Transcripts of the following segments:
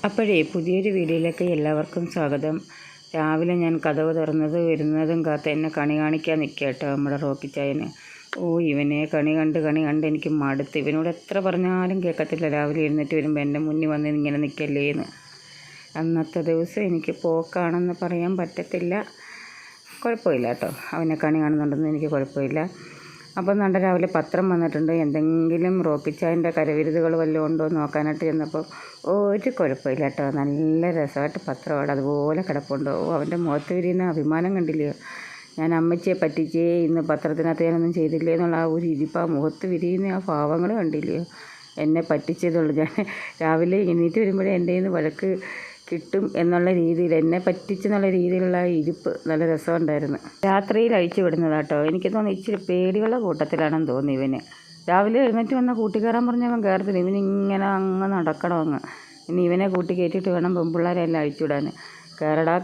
അപ്പോഴേ പുതിയൊരു വീഡിയോയിലേക്ക് എല്ലാവർക്കും സ്വാഗതം. രാവിലെ ഞാൻ കതവ് തുറന്നത് വരുന്നതും കാത്ത് എന്നെ കണി കാണിക്കാൻ നിൽക്കുക കേട്ടോ നമ്മുടെ റോക്കിച്ചായന്. ഇവനെ കണി കണ്ട് എനിക്ക് മടുത്ത്. ഇവനോട് എത്ര പറഞ്ഞാലും കേൾക്കത്തില്ല. രാവിലെ എഴുന്നേറ്റ് വരുമ്പോൾ എൻ്റെ മുന്നിൽ വന്ന് ഇങ്ങനെ നിൽക്കല്ലേന്ന്. അന്നത്തെ ദിവസം എനിക്ക് പോക്കാണെന്ന് പറയാൻ പറ്റത്തില്ല. കുഴപ്പമില്ല കേട്ടോ, അവനെ കണി കാണുന്നുണ്ടെന്ന് എനിക്ക് കുഴപ്പമില്ല. അപ്പം നല്ല രാവിലെ പത്രം വന്നിട്ടുണ്ട്. എന്തെങ്കിലും റോക്കിച്ചായൻ്റെ കരവിരുതുകൾ വല്ലതും ഉണ്ടോ എന്ന് നോക്കാനായിട്ട് ചെന്നപ്പോൾ ഒരു കുഴപ്പമില്ല കേട്ടോ. നല്ല രസമായിട്ട് പത്രമാണ് അതുപോലെ കിടപ്പുണ്ടോ. അവൻ്റെ മുഖത്ത് വിരിയുന്ന അഭിമാനം കണ്ടില്ലയോ. ഞാൻ അമ്മച്ചിയെ പറ്റിച്ചേ, ഇന്ന് പത്രത്തിനകത്ത് ഞാനൊന്നും ചെയ്തില്ലേ എന്നുള്ള ആ ഒരു ഇരിപ്പ്, ആ മുഖത്ത് വിരിയുന്ന ആ ഭാവങ്ങൾ കണ്ടില്ലയോ. എന്നെ പറ്റിച്ചതുള്ളൂ. ഞാൻ രാവിലെ എണീറ്റ് വരുമ്പോഴേ എൻ്റെ കയ്യിൽ നിന്ന് വഴക്ക് കിട്ടും എന്നുള്ള രീതിയിൽ, എന്നെ പറ്റിച്ചെന്നുള്ള രീതിയിലുള്ള ഇരിപ്പ് നല്ല രസമുണ്ടായിരുന്നു. രാത്രിയിൽ അഴിച്ചു വിടുന്നതാട്ടോ. എനിക്ക് തോന്നുന്നു ഇച്ചിരി പേടിയുള്ള കൂട്ടത്തിലാണെന്ന് തോന്നി ഇവന്. രാവിലെ എഴുന്നേറ്റ് വന്ന കൂട്ടി കയറാൻ പറഞ്ഞവൻ കയറത്തില്ല. ഇവനിങ്ങനെ അങ്ങ് നടക്കണം അങ്ങ്. ഇനി ഇവനെ കൂട്ടി കയറ്റിയിട്ട് വേണം പെൺപിള്ളേരെല്ലാം അഴിച്ചുവിടാൻ.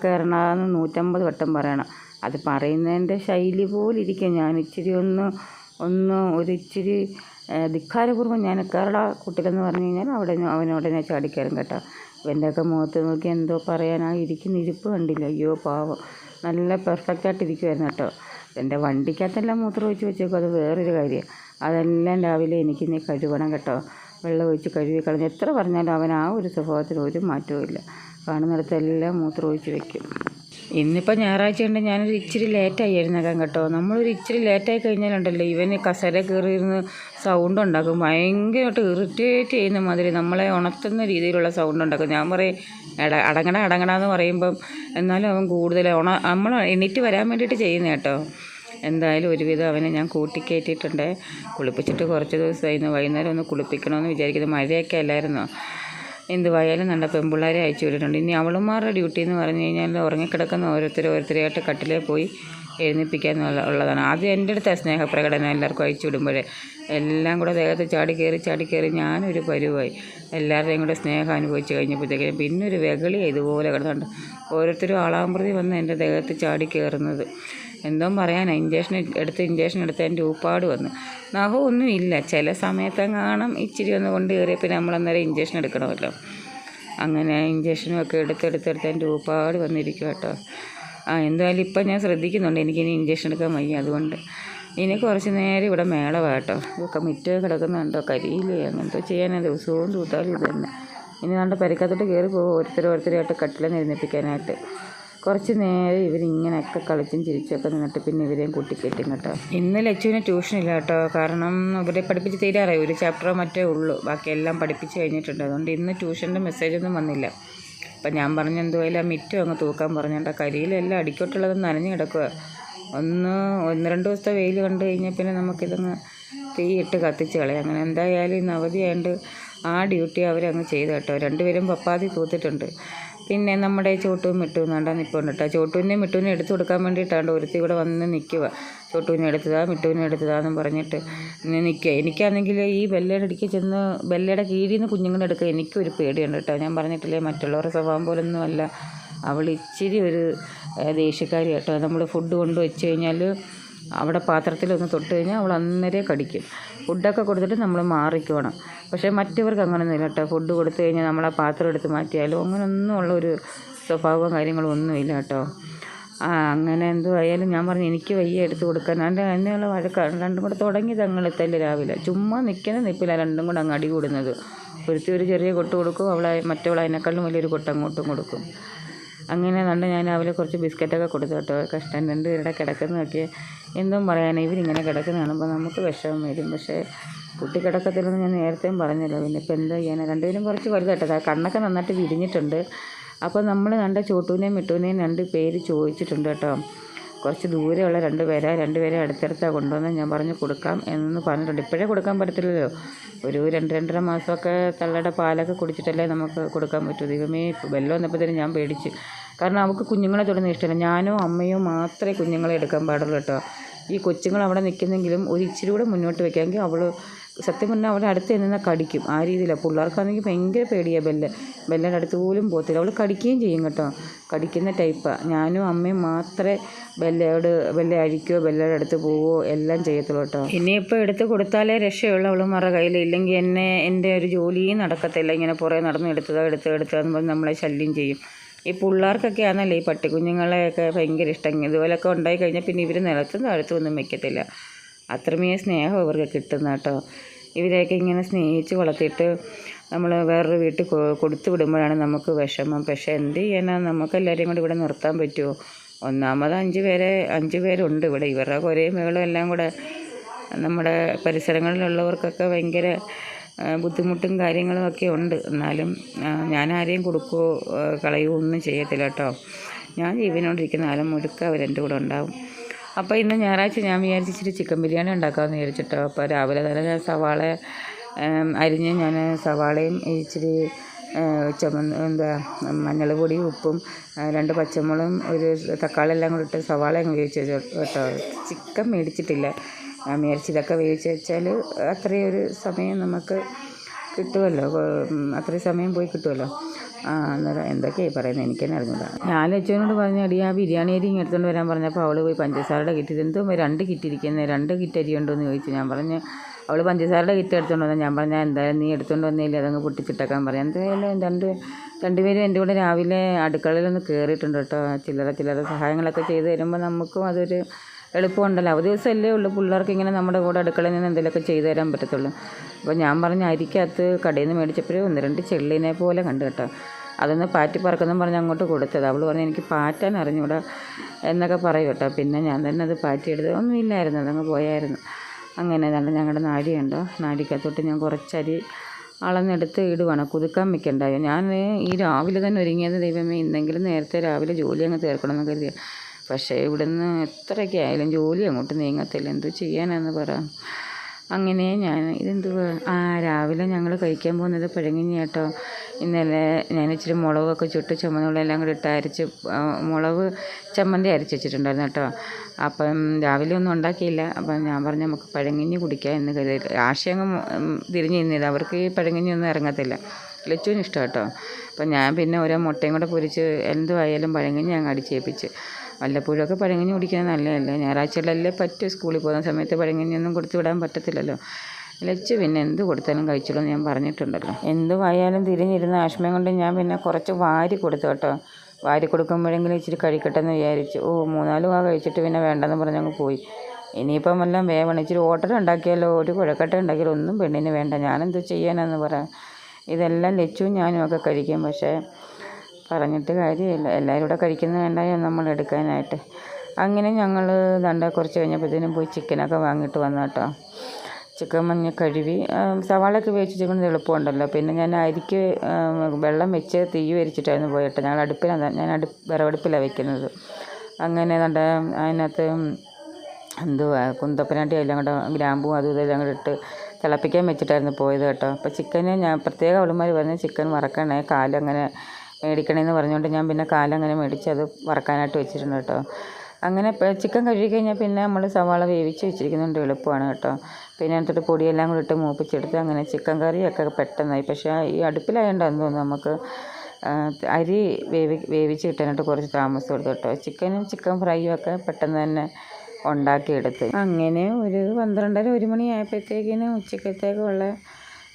കയറണമെന്ന് 150 വട്ടം പറയണം. അത് പറയുന്നതിൻ്റെ ശൈലി പോലിരിക്കും. ഞാൻ ഇച്ചിരി ഒരിച്ചിരി ധിക്കാരപൂർവ്വം ഞാൻ കയറടാ കൂട്ടിലെന്ന് പറഞ്ഞു കഴിഞ്ഞാൽ അവനോടനെ ചാടിക്കയറും കേട്ടോ. ഇവൻ്റെയൊക്കെ മുഖത്ത് നോക്കി എന്തോ പറയാനാ ഇരിക്കുന്ന ഇരിപ്പ് കണ്ടില്ല. അയ്യോ പാവം, നല്ല പെർഫെക്റ്റായിട്ട് ഇരിക്കുമായിരുന്നു കേട്ടോ. എൻ്റെ വണ്ടിക്കകത്തെല്ലാം മൂത്രം ഒഴിച്ച് വെച്ചേക്കും, അത് വേറൊരു കാര്യം. അതെല്ലാം രാവിലെ എനിക്കിനി കഴുകണം കേട്ടോ. വെള്ളം ഒഴിച്ച് കഴുകി കളഞ്ഞ് എത്ര പറഞ്ഞാലും അവൻ ആ ഒരു സ്വഭാവത്തിന് ഒരു മാറ്റവും ഇല്ല. കാണുന്നിടത്തെല്ലാം മൂത്രം ഒഴിച്ച് വെക്കും. ഇന്നിപ്പോൾ ഞായറാഴ്ച ഉണ്ട്, ഞാനൊരു ഇച്ചിരി ലേറ്റായി എഴുന്നേക്കാൻ കേട്ടോ. നമ്മളൊരു ഇച്ചിരി ലേറ്റായി കഴിഞ്ഞാലുണ്ടല്ലോ ഇവന് കസേര കയറിയിരുന്ന് സൗണ്ട് ഉണ്ടാക്കും. ഭയങ്കരമായിട്ട് ഇറിറ്റേറ്റ് ചെയ്യുന്ന മാതിരി നമ്മളെ ഉണർത്തുന്ന രീതിയിലുള്ള സൗണ്ട് ഉണ്ടാക്കും. ഞാൻ പറയും അടങ്ങണമെന്ന് പറയുമ്പം എന്നാലും അവൻ കൂടുതൽ നമ്മൾ എണീറ്റ് വരാൻ വേണ്ടിയിട്ട് ചെയ്യുന്ന കേട്ടോ. എന്തായാലും ഒരുവിധം അവനെ ഞാൻ കൂട്ടിക്കയറ്റിയിട്ടുണ്ട്. കുളിപ്പിച്ചിട്ട് കുറച്ച് ദിവസമായിരുന്നു. വൈകുന്നേരം ഒന്ന് കുളിപ്പിക്കണമെന്ന് വിചാരിക്കുന്നത്. മഴയൊക്കെ അല്ലായിരുന്നോ. എന്തുവായാലും നല്ല പെൺപിള്ളേരെ അയച്ചു വിട്ടിട്ടുണ്ട്. ഇനി അവളുമാരുടെ ഡ്യൂട്ടി എന്ന് പറഞ്ഞു കഴിഞ്ഞാൽ ഉറങ്ങിക്കിടക്കുന്ന ഓരോരുത്തരായിട്ട് കട്ടിലേ പോയി എഴുന്നേൽപ്പിക്കാന്നുള്ളതാണ്. ആദ്യം എൻ്റെ അടുത്ത സ്നേഹപ്രകടനം എല്ലാവർക്കും അയച്ചു വിടുമ്പോഴേ എല്ലാം കൂടെ ദേഹത്ത് ചാടി കയറി ഞാനൊരു പരുവായി. എല്ലാവരുടെയും കൂടെ സ്നേഹം അനുഭവിച്ച് കഴിഞ്ഞപ്പോഴത്തേക്കും പിന്നെ ഒരു വെകളിയാണ് ഇതുപോലെ കിടന്നുണ്ട്. ഓരോരുത്തരും ആളാമ്പ്രതി വന്ന് എൻ്റെ ദേഹത്ത് ചാടി കയറുന്നത്. എന്തോ പറയാനാണ്. ഇഞ്ചക്ഷൻ എടുത്ത് എൻ്റെ ഊപ്പാട് വന്ന്. നഖമൊന്നും ഇല്ല. ചില സമയത്തെങ്ങാണം ഇച്ചിരി ഒന്ന് കൊണ്ട് കയറിയ പിന്നെ നമ്മളന്നേരം ഇഞ്ചക്ഷൻ എടുക്കണമല്ലോ. അങ്ങനെ ഇഞ്ചക്ഷനും ഒക്കെ എടുത്ത് എൻ്റെ ഊപ്പാട് വന്നിരിക്കും കേട്ടോ. എന്തായാലും ഇപ്പം ഞാൻ ശ്രദ്ധിക്കുന്നുണ്ട്, എനിക്കിനി ഇഞ്ചക്ഷൻ എടുക്കാൻ വയ്യ. അതുകൊണ്ട് ഇനി കുറച്ച് നേരം ഇവിടെ മേളവാ കേട്ടോ. ഇതൊക്കെ മിറ്റം കിടക്കുന്നുണ്ടോ, കരിയില് അങ്ങനത്തെ ചെയ്യാനാണ് ദിവസവും തൂത്താലും ഇത് തന്നെ. ഇനി കണ്ട പരിക്കത്തോട്ട് കയറി പോകും ഓരോരുത്തരായിട്ട് കട്ടിലെന്ന് എഴുന്നേൽപ്പിക്കാനായിട്ട്. കുറച്ച് നേരം ഇവരിങ്ങനെയൊക്കെ കളിച്ചും ചിരിച്ചൊക്കെ നിന്നിട്ട് പിന്നെ ഇവരെയും കൂട്ടിക്കയറ്റും കേട്ടോ. ഇന്ന് ലച്ചുവിന് ട്യൂഷനില്ല കേട്ടോ. കാരണം ഇവരെ പഠിപ്പിച്ച് തീരാറായി. ഒരു ചാപ്റ്ററോ മറ്റേ ഉള്ളൂ, ബാക്കിയെല്ലാം പഠിപ്പിച്ച് കഴിഞ്ഞിട്ടുണ്ട്. അതുകൊണ്ട് ഇന്ന് ട്യൂഷൻ്റെ മെസ്സേജൊന്നും വന്നില്ല. അപ്പം ഞാൻ പറഞ്ഞു എന്തുമായാലും ആ മിറ്റം അങ്ങ് തൂക്കാൻ പറഞ്ഞിട്ട്. കരിയിലെല്ലാം അടിക്കോട്ടുള്ളത് നനഞ്ഞ് കിടക്കുക. 1-2 ദിവസത്തെ വെയിൽ കണ്ടു കഴിഞ്ഞാൽ പിന്നെ നമുക്കിതങ്ങ് തീയിട്ട് കത്തിച്ച് കളയാം. അങ്ങനെ എന്തായാലും ഇന്ന് അവധിയായതുകൊണ്ട് ആ ഡ്യൂട്ടി അവരങ്ങ് ചെയ്തു കേട്ടോ. 2 പേരും പപ്പാതി തൂത്തിട്ടുണ്ട്. പിന്നെ നമ്മുടെ ചോട്ടും മിട്ടും എന്നാണ്ടാ നിൽപ്പുണ്ട് കേട്ടോ. ചോട്ടുവിനെയും മിട്ടുവിനെയും എടുത്തു കൊടുക്കാൻ വേണ്ടിയിട്ടാണ്ട് ഒരുത്തി ഇവിടെ വന്ന് നിൽക്കുക. ചോട്ടുവിനെ എടുത്തതാന്നും പറഞ്ഞിട്ട് നിൽക്കുക. എനിക്കാണെങ്കിൽ ഈ ബെല്ലയുടെ കീഴിൽ നിന്ന് കുഞ്ഞുങ്ങളെ എടുക്കുക എനിക്കൊരു പേടിയുണ്ട് കേട്ടോ. ഞാൻ പറഞ്ഞിട്ടില്ലേ, മറ്റുള്ളവരുടെ സ്വഭാവം പോലൊന്നും അല്ല അവൾ. ഇച്ചിരി ഒരു ദേഷ്യക്കാരി കേട്ടോ. നമ്മൾ ഫുഡ് കൊണ്ട് വെച്ച് കഴിഞ്ഞാൽ അവിടെ പാത്രത്തിലൊന്ന് തൊട്ട് കഴിഞ്ഞാൽ അവൾ അന്നേരം കടിക്കും. ഫുഡൊക്കെ കൊടുത്തിട്ട് നമ്മൾ മാറിക്കോണം. പക്ഷേ മറ്റവർക്ക് അങ്ങനെയൊന്നും ഇല്ല കേട്ടോ. ഫുഡ് കൊടുത്തു കഴിഞ്ഞാൽ നമ്മൾ ആ പാത്രം എടുത്ത് മാറ്റിയാലും അങ്ങനെയൊന്നും ഉള്ളൊരു സ്വഭാവവും കാര്യങ്ങളും ഒന്നുമില്ല കേട്ടോ. അങ്ങനെ എന്തുമായാലും ഞാൻ പറഞ്ഞു എനിക്ക് വയ്യ എടുത്ത് കൊടുക്കാൻ. എന്നുള്ള വഴക്കാണ്. രണ്ടും കൂടെ തുടങ്ങി തങ്ങളിത്തല്ലേ രാവിലെ. ചുമ്മാ നിൽക്കുന്ന നിൽപ്പില്ല, രണ്ടും കൂടെ അങ്ങ് അടി കൂടുന്നത്. ഒരു ചെറിയ കൊട്ട് കൊടുക്കും, മറ്റവൾ അതിനേക്കാളും വലിയൊരു കൊട്ട് അങ്ങോട്ടും കൊടുക്കും. അങ്ങനെ കണ്ട് ഞാൻ രാവിലെ കുറച്ച് ബിസ്ക്കറ്റൊക്കെ കൊടുത്തു കേട്ടോ. കഷ്ടം 2 പേരുടെ കിടക്കുന്നതൊക്കെ എന്തും പറയാനാണ്. ഇവരിങ്ങനെ കിടക്കുന്ന കാണുമ്പോൾ നമുക്ക് വിഷമം വരും. പക്ഷേ കുട്ടി കിടക്കത്തില്ലെന്ന് ഞാൻ നേരത്തെയും പറഞ്ഞല്ലോ. പിന്നെ ഇപ്പം എന്താ ചെയ്യാനാണ്. 2 പേരും കുറച്ച് വലുതായിട്ടത്. കണ്ണൊക്കെ നന്നായിട്ട് വിരിഞ്ഞിട്ടുണ്ട്. അപ്പോൾ നമ്മൾ കണ്ട ചോട്ടുവിനെയും മിട്ടുവിനെയും 2 പേര് ചോദിച്ചിട്ടുണ്ട് കേട്ടോ. കുറച്ച് ദൂരെയുള്ള 2 പേരെ അടുത്തടുത്താണ് കൊണ്ടുവന്ന് ഞാൻ പറഞ്ഞു കൊടുക്കാം എന്ന് പറഞ്ഞിട്ടുണ്ട്. ഇപ്പോഴേ കൊടുക്കാൻ പറ്റത്തില്ലല്ലോ. ഒരു 2-2.5 മാസമൊക്കെ തള്ളയുടെ പാലൊക്കെ കുടിച്ചിട്ടല്ലേ നമുക്ക് കൊടുക്കാൻ പറ്റൂ. ദൈവമേ, വെള്ളം വന്നപ്പോഴത്തേനും ഞാൻ പേടിച്ച്. കാരണം അവൾക്ക് കുഞ്ഞുങ്ങളെ തൊടുന്ന ഇഷ്ടമല്ല. ഞാനോ അമ്മയോ മാത്രമേ കുഞ്ഞുങ്ങളെ എടുക്കാൻ പാടുള്ളൂ കേട്ടോ. ഈ കൊച്ചുങ്ങൾ അവിടെ നിൽക്കുന്നെങ്കിലും ഒരു ഇച്ചിരി കൂടെ മുന്നോട്ട് വയ്ക്കാമെങ്കിൽ അവൾ സത്യം പറഞ്ഞാൽ അവളുടെ അടുത്ത് നിന്നാൽ കടിക്കും. ആ രീതിയിലാണ്. പിള്ളേർക്കാണെങ്കിൽ ഭയങ്കര പേടിയാണ് ബെല്ലയുടെ അടുത്ത് പോലും പോകത്തില്ല. അവൾ കടിക്കുകയും ചെയ്യും കേട്ടോ. കടിക്കുന്ന ടൈപ്പാണ്. ഞാനും അമ്മയും മാത്രമേ ബെല്ല അഴിക്കുകയോ ബെല്ലയുടെ അടുത്ത് പോവുകയോ എല്ലാം ചെയ്യത്തുള്ളൂ കേട്ടോ. ഇനിയിപ്പോൾ എടുത്ത് കൊടുത്താലേ രക്ഷയുള്ളൂ അവളുമാരുടെ കയ്യിൽ. ഇല്ലെങ്കിൽ എൻ്റെ ഒരു ജോലിയും നടക്കത്തില്ല. ഇങ്ങനെ പുറകെ നടന്ന് എടുത്തതെന്ന് പറഞ്ഞ് നമ്മളെ ശല്യം ചെയ്യും. ഈ പിള്ളേർക്കൊക്കെ ആണല്ലോ ഈ പട്ടിക്കുഞ്ഞുങ്ങളെയൊക്കെ ഭയങ്കര ഇഷ്ടം. ഇതുപോലൊക്കെ ഉണ്ടായി കഴിഞ്ഞാൽ പിന്നെ ഇവർ നിലത്തും താഴത്തും ഒന്നും വെക്കത്തില്ല. അത്രമേ സ്നേഹം ഇവർക്ക് കിട്ടുന്ന കേട്ടോ. ഇവരെയൊക്കെ ഇങ്ങനെ സ്നേഹിച്ച് വളർത്തിയിട്ട് നമ്മൾ വേറൊരു വീട്ടിൽ കൊടുത്തു വിടുമ്പോഴാണ് നമുക്ക് വിഷമം. പക്ഷേ എന്ത് ചെയ്യാനാണ്, നമുക്കെല്ലാവരെയും കൂടെ ഇവിടെ നിർത്താൻ പറ്റുമോ? ഒന്നാമത് 5 പേരുണ്ട് ഇവിടെ. ഇവരുടെ കുറേ മേളും എല്ലാം കൂടെ നമ്മുടെ പരിസരങ്ങളിലുള്ളവർക്കൊക്കെ ഭയങ്കര ബുദ്ധിമുട്ടും കാര്യങ്ങളും ഒക്കെ ഉണ്ട്. എന്നാലും ഞാൻ ആരെയും കൊടുക്കുകയോ കളയുകയോ ഒന്നും ചെയ്യത്തില്ല കേട്ടോ. ഞാൻ ജീവനോണ്ടിരിക്കുന്ന കാലം മുഴുക്ക അവരെൻ്റെ കൂടെ ഉണ്ടാവും. അപ്പോൾ ഇന്ന് ഞായറാഴ്ച ഞാൻ വിചാരിച്ച് ഇച്ചിരി ചിക്കൻ ബിരിയാണി ഉണ്ടാക്കാമെന്ന് വിചാരിച്ചിട്ടോ. അപ്പോൾ രാവിലെ തന്നെ ഞാൻ സവാള അരിഞ്ഞ് സവാളയും ഇച്ചിരി മഞ്ഞൾ പൊടിയും ഉപ്പും 2 പച്ചമുളകും ഒരു തക്കാളി എല്ലാം കൂടി ഇട്ട് സവാള അങ്ങ് വേവിച്ച് കേട്ടോ. ചിക്കൻ മേടിച്ചിട്ടില്ല. ഞാൻ വിചാരിച്ച് ഇതൊക്കെ വേവിച്ച് വെച്ചാൽ അത്രയും ഒരു സമയം നമുക്ക് കിട്ടുമല്ലോ. അത്രയും സമയം പോയി കിട്ടുമല്ലോ. അന്നേരം എന്തൊക്കെയായി പറയുന്നത് എനിക്കെന്നെ അറിഞ്ഞില്ല. ഞാൻ ലച്ചുവിനോട് പറഞ്ഞു, അടി ആ ബിരിയാണി അരി ഇങ്ങ് എടുത്തുകൊണ്ട് വരാൻ പറഞ്ഞപ്പോൾ അവൾ പോയി പഞ്ചസാരയുടെ കിറ്റ് എന്തോ 2 കിറ്റ് ഇരിക്കുന്നത് 2 കിറ്റ് അരി ഉണ്ടോ എന്ന് ചോദിച്ചു. ഞാൻ പറഞ്ഞു അവൾ പഞ്ചസാരയുടെ കിറ്റ് എടുത്തുകൊണ്ട് വന്നാൽ ഞാൻ പറഞ്ഞാൽ എന്തായാലും നീ എടുത്തുകൊണ്ട് വന്നില്ല, അതങ്ങ് പൊട്ടിച്ചിട്ടേക്കാൻ പറയാം. എന്തായാലും രണ്ടുപേരും എൻ്റെ കൂടെ രാവിലെ അടുക്കളയിലൊന്ന് കയറിയിട്ടുണ്ട് കേട്ടോ. ചില്ലറ സഹായങ്ങളൊക്കെ ചെയ്ത് തരുമ്പോൾ നമുക്കും അതൊരു എളുപ്പമുണ്ടല്ലോ. അവധി ദിവസമല്ലേ ഉള്ളൂ പിള്ളേർക്ക് ഇങ്ങനെ നമ്മുടെ കൂടെ അടുക്കളയിൽ നിന്ന് എന്തെങ്കിലുമൊക്കെ ചെയ്തു തരാൻ പറ്റത്തുള്ളൂ. അപ്പോൾ ഞാൻ പറഞ്ഞ അരിക്കകത്ത് കടയിൽ നിന്ന് മേടിച്ചപ്പോഴേ 1-2 ചെള്ളിനെ പോലെ കണ്ടു കേട്ടോ. അതൊന്ന് പാറ്റി പറക്കുന്നെന്ന് പറഞ്ഞ് അങ്ങോട്ട് കൊടുത്തത്. അവൾ പറഞ്ഞ് എനിക്ക് പാറ്റാൻ അറിഞ്ഞൂടാ എന്നൊക്കെ പറയും കേട്ടോ. പിന്നെ ഞാൻ തന്നെ അത് പാറ്റിയെടുത്ത് ഒന്നുമില്ലായിരുന്നു, അതങ്ങ് പോയായിരുന്നു. അങ്ങനെ നല്ല ഞങ്ങളുടെ നാടിയുണ്ടോ, നാടിക്കകത്തോട്ട് ഞാൻ കുറച്ചരി അളന്നെടുത്ത് ഇടുവാണ്. കുതുക്കാൻ വെക്കണ്ടായോ. ഞാൻ ഈ രാവിലെ തന്നെ ഒരുങ്ങിയത് ദൈവമേ ഇന്നെങ്കിലും നേരത്തെ രാവിലെ ജോലി അങ്ങ് തീർക്കണമെന്ന് കരുതിയ. പക്ഷേ ഇവിടുന്ന് എത്രയൊക്കെ ആയാലും ജോലി അങ്ങോട്ട് നീങ്ങത്തില്ല. എന്തു ചെയ്യാനാന്ന് പറ. അങ്ങനെ ഇതെന്തുവാ രാവിലെ ഞങ്ങൾ കഴിക്കാൻ പോകുന്നത് പഴങ്കഞ്ഞി കേട്ടോ. ഇന്നലെ ഞാൻ ഇച്ചിരി മുളകൊക്കെ ചുട്ട് ചുമന്നുള്ളെല്ലാം കൂടി ഇട്ട് അരച്ച് മുളക് ചമ്മന്തി അരച്ച് വെച്ചിട്ടുണ്ടായിരുന്നു കേട്ടോ. അപ്പം രാവിലെ ഒന്നും ഉണ്ടാക്കിയില്ല. അപ്പം ഞാൻ പറഞ്ഞു നമുക്ക് പഴങ്കഞ്ഞി കുടിക്കാം എന്ന് കരുതി. ആശയങ്ങ് തിരിഞ്ഞ് നിന്നത്. അവർക്ക് ഈ പഴങ്കഞ്ഞി ഒന്നും ഇറങ്ങത്തില്ല. ലച്ചുവിന് ഇഷ്ടം കേട്ടോ. അപ്പം ഞാൻ പിന്നെ ഓരോ മുട്ടയും കൂടെ പൊരിച്ച് എന്തുമായാലും പഴങ്കഞ്ഞി അങ്ങ് അടിച്ചേൽപ്പിച്ച്. വല്ലപ്പോഴൊക്കെ പഴങ്കഞ്ഞി കുടിക്കുന്നത് നല്ലതല്ലേ. ഞായറാഴ്ചകളിലല്ലേ പറ്റും. സ്കൂളിൽ പോകുന്ന സമയത്ത് പഴങ്കഞ്ഞിയൊന്നും കൊടുത്തു വിടാൻ പറ്റത്തില്ലല്ലോ. ലച്ചു പിന്നെ എന്ത് കൊടുത്താലും കഴിച്ചോളൂ എന്ന് ഞാൻ പറഞ്ഞിട്ടുണ്ടല്ലോ. എന്തുമായാലും തിരിഞ്ഞിരുന്ന ആഷ്മയും കൊണ്ട് ഞാൻ പിന്നെ കുറച്ച് വാരി കൊടുത്തു കേട്ടോ. വാരി കൊടുക്കുമ്പോഴെങ്കിലും ഇച്ചിരി കഴിക്കട്ടെ എന്ന് വിചാരിച്ചു. 3-4 കഴിച്ചിട്ട് പിന്നെ വേണ്ടെന്ന് പറഞ്ഞങ്ങ് പോയി. ഇനിയിപ്പം എല്ലാം വേവണം. ഇച്ചിരി ഓട്ടർ ഉണ്ടാക്കിയാലോ ഒരു കുഴക്കട്ട ഉണ്ടാക്കിയാലോ ഒന്നും പെണ്ണിന് വേണ്ട. ഞാനെന്ത് ചെയ്യാനെന്ന് പറയാം. ഇതെല്ലാം ലച്ചുവും ഞാനും ഒക്കെ കഴിക്കും. പക്ഷേ പറഞ്ഞിട്ട് കാര്യമില്ല. എല്ലാവരും കൂടെ കഴിക്കുന്നത് വേണ്ടായോ നമ്മൾ എടുക്കാനായിട്ട്. അങ്ങനെ ഞങ്ങൾ കുറച്ച് കഴിഞ്ഞപ്പോഴത്തേനും പോയി ചിക്കനൊക്കെ വാങ്ങിയിട്ട് വന്നു കേട്ടോ. ചിക്കൻ മഞ്ഞ കഴുകി സവാളയൊക്കെ വേവിച്ച് ചിക്കൻ എളുപ്പമുണ്ടല്ലോ. പിന്നെ ഞാൻ അരിക്ക് വെള്ളം വെച്ച് തീ വരിച്ചിട്ടായിരുന്നു പോയിട്ട്. ഞാൻ വിറകടുപ്പിലാണ് വെക്കുന്നത്. അങ്ങനെ അതിനകത്ത് കുന്തപ്പനാട്ടി എല്ലാം കൂടെ ഗ്രാമ്പും അതും ഇതെല്ലാം കൂടെ ഇട്ട് തിളപ്പിക്കാൻ വെച്ചിട്ടായിരുന്നു പോയത് കേട്ടോ. അപ്പോൾ ചിക്കന് ഞാൻ പ്രത്യേകം അവളുമാർ പറഞ്ഞ് ചിക്കൻ വറക്കണേ, കാലങ്ങനെ മേടിക്കണമെന്ന് പറഞ്ഞുകൊണ്ട് ഞാൻ പിന്നെ കാലങ്ങനെ മേടിച്ച് അത് വറക്കാനായിട്ട് വെച്ചിട്ടുണ്ട് കേട്ടോ. അങ്ങനെ ചിക്കൻ കഴുകി കഴിഞ്ഞാൽ പിന്നെ നമ്മൾ സവാള വേവിച്ച് വെച്ചിരിക്കുന്നുണ്ട്, എളുപ്പമാണ് കേട്ടോ. പിന്നെ അതിനകത്തോട്ട് പൊടിയെല്ലാം കൂടി ഇട്ട് മൂപ്പിച്ചെടുത്ത് അങ്ങനെ ചിക്കൻ കറിയൊക്കെ പെട്ടെന്നായി. പക്ഷേ ഈ അടുപ്പിലായതുകൊണ്ടാണെന്ന് തോന്നുന്നു നമുക്ക് അരി വേവിച്ച് കിട്ടാനായിട്ട് കുറച്ച് താമസം എടുത്തു കേട്ടോ. ചിക്കൻ ഫ്രൈയും ഒക്കെ പെട്ടെന്ന് തന്നെ ഉണ്ടാക്കിയെടുത്ത്. അങ്ങനെ ഒരു 12-1 മണി ആയപ്പോഴത്തേക്കിനും ഉച്ചക്കത്തേക്കുള്ള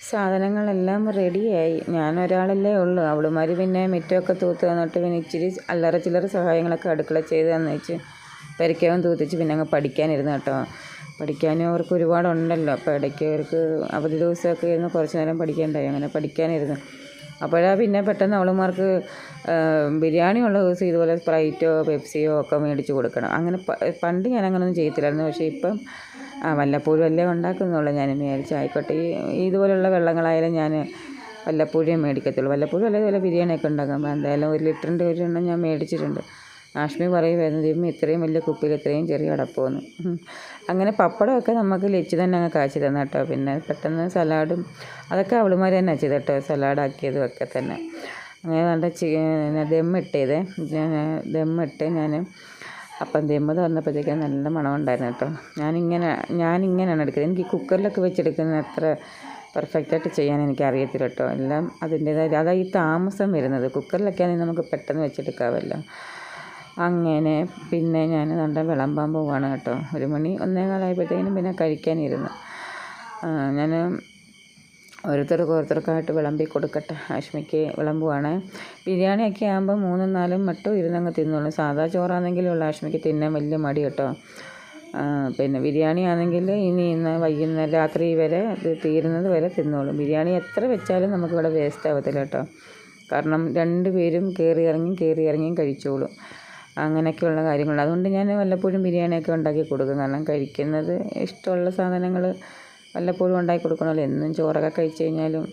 സാധനങ്ങളെല്ലാം റെഡിയായി. ഞാനൊരാളല്ലേ ഉള്ളൂ. അവളുമാർ പിന്നെ മുറ്റമൊക്കെ തൂത്ത് തന്നിട്ട് പിന്നെ ഇച്ചിരി അല്ലറ ചില്ലറ സഹായങ്ങളൊക്കെ അടുക്കള ചെയ്ത് തന്നേച്ച് പെരയ്ക്കകം തൂത്തിച്ച് പിന്നെ അങ്ങ് പഠിക്കാനിരുന്നു കേട്ടോ. പഠിക്കാനും അവർക്ക് ഒരുപാടുണ്ടല്ലോ. അപ്പോൾ ഇടയ്ക്ക് അവർക്ക് അവധി ദിവസമൊക്കെ ഇരുന്ന് കുറച്ച് നേരം പഠിക്കാനുണ്ടായി. അങ്ങനെ പഠിക്കാനിരുന്നു. അപ്പോഴാണ് പിന്നെ പെട്ടെന്ന് അവളുമാർക്ക് ബിരിയാണി ഉള്ള ദിവസം ഇതുപോലെ സ്പ്രൈറ്റോ പെപ്സിയോ ഒക്കെ മേടിച്ച് കൊടുക്കണം. അങ്ങനെ പണ്ട് ഞാൻ അങ്ങനെയൊന്നും ചെയ്യത്തില്ലായിരുന്നു. പക്ഷേ ഇപ്പം വല്ലപ്പോഴും അല്ലേ ഉണ്ടാക്കുന്നുള്ളൂ. ഞാൻ വിചാരിച്ചു ആയിക്കോട്ടെ, ഇതുപോലുള്ള വെള്ളങ്ങളായാലും ഞാൻ വല്ലപ്പോഴും മേടിക്കത്തുള്ളൂ. വല്ലപ്പോഴും അല്ലേ ഇതുപോലെ ബിരിയാണിയൊക്കെ ഉണ്ടാക്കാം. എന്തായാലും 1 ലിറ്ററിൻ്റെ ഒരെണ്ണം ഞാൻ മേടിച്ചിട്ടുണ്ട്. ആഷ്മി പറയുമായിരുന്നു ഇത്രയും വലിയ കുപ്പിയിൽ ഇത്രയും ചെറിയ അടപ്പമെന്ന്. അങ്ങനെ പപ്പടമൊക്കെ നമുക്ക് ലച്ചു തന്നെ അങ്ങ് കാച്ചി തന്നു കേട്ടോ. പിന്നെ പെട്ടെന്ന് സലാഡും അതൊക്കെ അവളുമാർ തന്നെ ചെയ്തു കേട്ടോ. സലാഡാക്കിയതും ഒക്കെ തന്നെ. അങ്ങനെ നല്ല ദമ്മിട്ട് ഞാൻ അപ്പം ദമ്മ് തുറന്നപ്പോഴത്തേക്കും നല്ല മണമുണ്ടായിരുന്നു കേട്ടോ. ഞാനിങ്ങനെയാണ് എടുക്കുന്നത്. എനിക്ക് കുക്കറിലൊക്കെ വെച്ചെടുക്കുന്ന അത്ര പെർഫെക്റ്റായിട്ട് ചെയ്യാൻ എനിക്ക് അറിയത്തില്ല കേട്ടോ. എല്ലാം അതിൻ്റേതായ അതാ ഈ താമസം വരുന്നത്. കുക്കറിലൊക്കെ ആണെങ്കിൽ നമുക്ക് പെട്ടെന്ന് വെച്ചെടുക്കാമല്ലോ. അങ്ങനെ പിന്നെ ഞാൻ നല്ല വിളമ്പാൻ പോവാണ് കേട്ടോ. 1 മണി 1:15 പിന്നെ കഴിക്കാനിരുന്നു. ഞാൻ ഓരോരുത്തർക്കായിട്ട് വിളമ്പി കൊടുക്കട്ടെ. ആഷ്മിക്ക് വിളമ്പുവാണ്. ബിരിയാണിയൊക്കെ ആകുമ്പോൾ 3, 4 മട്ടും ഇരുന്നങ്ങ് തിന്നോളും. സാധാ ചോറാണെങ്കിലുള്ള ആഷ്മിക്ക് തിന്നാൻ വലിയ മടി കേട്ടോ. പിന്നെ ബിരിയാണി ആണെങ്കിൽ ഇന്ന് വൈകുന്നേരം രാത്രി വരെ ഇത് തീരുന്നത് വരെ തിന്നോളും. ബിരിയാണി എത്ര വെച്ചാലും നമുക്കിവിടെ വേസ്റ്റ് ആവത്തില്ല കേട്ടോ. കാരണം 2 പേരും കയറി ഇറങ്ങിയും കഴിച്ചോളും. അങ്ങനെയൊക്കെയുള്ള കാര്യങ്ങൾ. അതുകൊണ്ട് ഞാൻ വല്ലപ്പോഴും ബിരിയാണിയൊക്കെ ഉണ്ടാക്കി കൊടുക്കും. കാരണം കഴിക്കുന്നത് ഇഷ്ടമുള്ള സാധനങ്ങൾ വല്ലപ്പോഴും ഉണ്ടാക്കി കൊടുക്കണമല്ലോ. എന്നും ചോറൊക്കെ കഴിച്ച് കഴിഞ്ഞാലും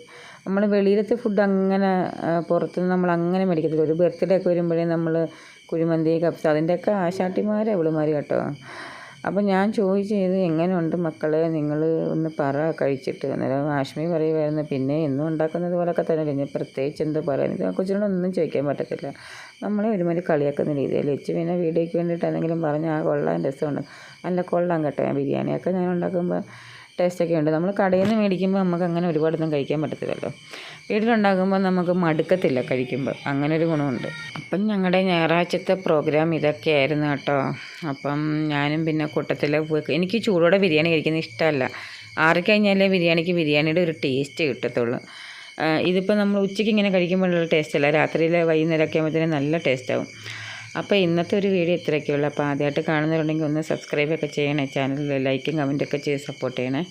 നമ്മൾ വെളിയിലത്തെ ഫുഡ് അങ്ങനെ പുറത്തുനിന്ന് നമ്മൾ അങ്ങനെ മേടിക്കത്തില്ല. ഒരു ബർത്ത്ഡേ ഒക്കെ വരുമ്പോഴേ നമ്മൾ കുഴിമന്തി, കപ്സ് അതിൻ്റെയൊക്കെ ആശാട്ടിമാരെ ഇവളുമാർ കേട്ടോ. അപ്പം ഞാൻ ചോദിച്ചത് എങ്ങനെയുണ്ട് മക്കളെ, നിങ്ങൾ ഒന്ന് പറ കഴിച്ചിട്ട്. അന്നേരം ആഷ്മി പറയുമായിരുന്നു, പിന്നെ എന്നും ഉണ്ടാക്കുന്നത് പോലൊക്കെ തന്നെ ഇനി പ്രത്യേകിച്ച് എന്ത് പറയാൻ. ഇത് കൊച്ചിനോടൊന്നും ചോദിക്കാൻ പറ്റത്തില്ല. നമ്മളെ ഒരുമാതിരി കളിയാക്കുന്ന രീതിയിൽ വെച്ച് പിന്നെ വീഡിയോയ്ക്ക് വേണ്ടിയിട്ട് എന്തെങ്കിലും പറഞ്ഞാൽ കൊള്ളാൻ രസമുണ്ട്. നല്ല കൊള്ളാം കേട്ടോ. ബിരിയാണിയൊക്കെ ഞാൻ ഉണ്ടാക്കുമ്പോൾ ടേസ്റ്റൊക്കെ ഉണ്ട്. നമ്മൾ കടയിൽ നിന്ന് മേടിക്കുമ്പോൾ നമുക്ക് അങ്ങനെ ഒരുപാടൊന്നും കഴിക്കാൻ പറ്റത്തില്ലല്ലോ. വീട്ടിലുണ്ടാക്കുമ്പോൾ നമുക്ക് മടുക്കത്തില്ല കഴിക്കുമ്പോൾ. അങ്ങനെ ഒരു ഗുണമുണ്ട്. അപ്പം ഞങ്ങളുടെ ഞായറാഴ്ചത്തെ പ്രോഗ്രാം ഇതൊക്കെയായിരുന്നു കേട്ടോ. അപ്പം ഞാനും പിന്നെ കൂട്ടത്തിൽ പോയി. എനിക്ക് ചൂടോടെ ബിരിയാണി കഴിക്കുന്നത് ഇഷ്ടമല്ല. ആറിക്കഴിഞ്ഞാലേ ബിരിയാണിയുടെ ഒരു ടേസ്റ്റ് കിട്ടത്തുള്ളൂ. ഇതിപ്പോൾ നമ്മൾ ഉച്ചയ്ക്ക് ഇങ്ങനെ കഴിക്കുമ്പോഴുള്ള ടേസ്റ്റ് അല്ല, രാത്രിയിൽ വൈകുന്നേരമൊക്കെ ആകുമ്പോഴത്തേനും നല്ല ടേസ്റ്റാവും. അപ്പോൾ ഇന്നത്തെ ഒരു വീഡിയോ ഇത്രയൊക്കെയുള്ളൂ. അപ്പോൾ ആദ്യമായിട്ട് കാണുന്നവരുണ്ടെങ്കിൽ ഒന്ന് സബ്സ്ക്രൈബൊക്കെ ചെയ്യണേ. ചാനൽ ലൈക്കും കമൻറ്റൊക്കെ ചെയ്ത് സപ്പോർട്ട് ചെയ്യണേ.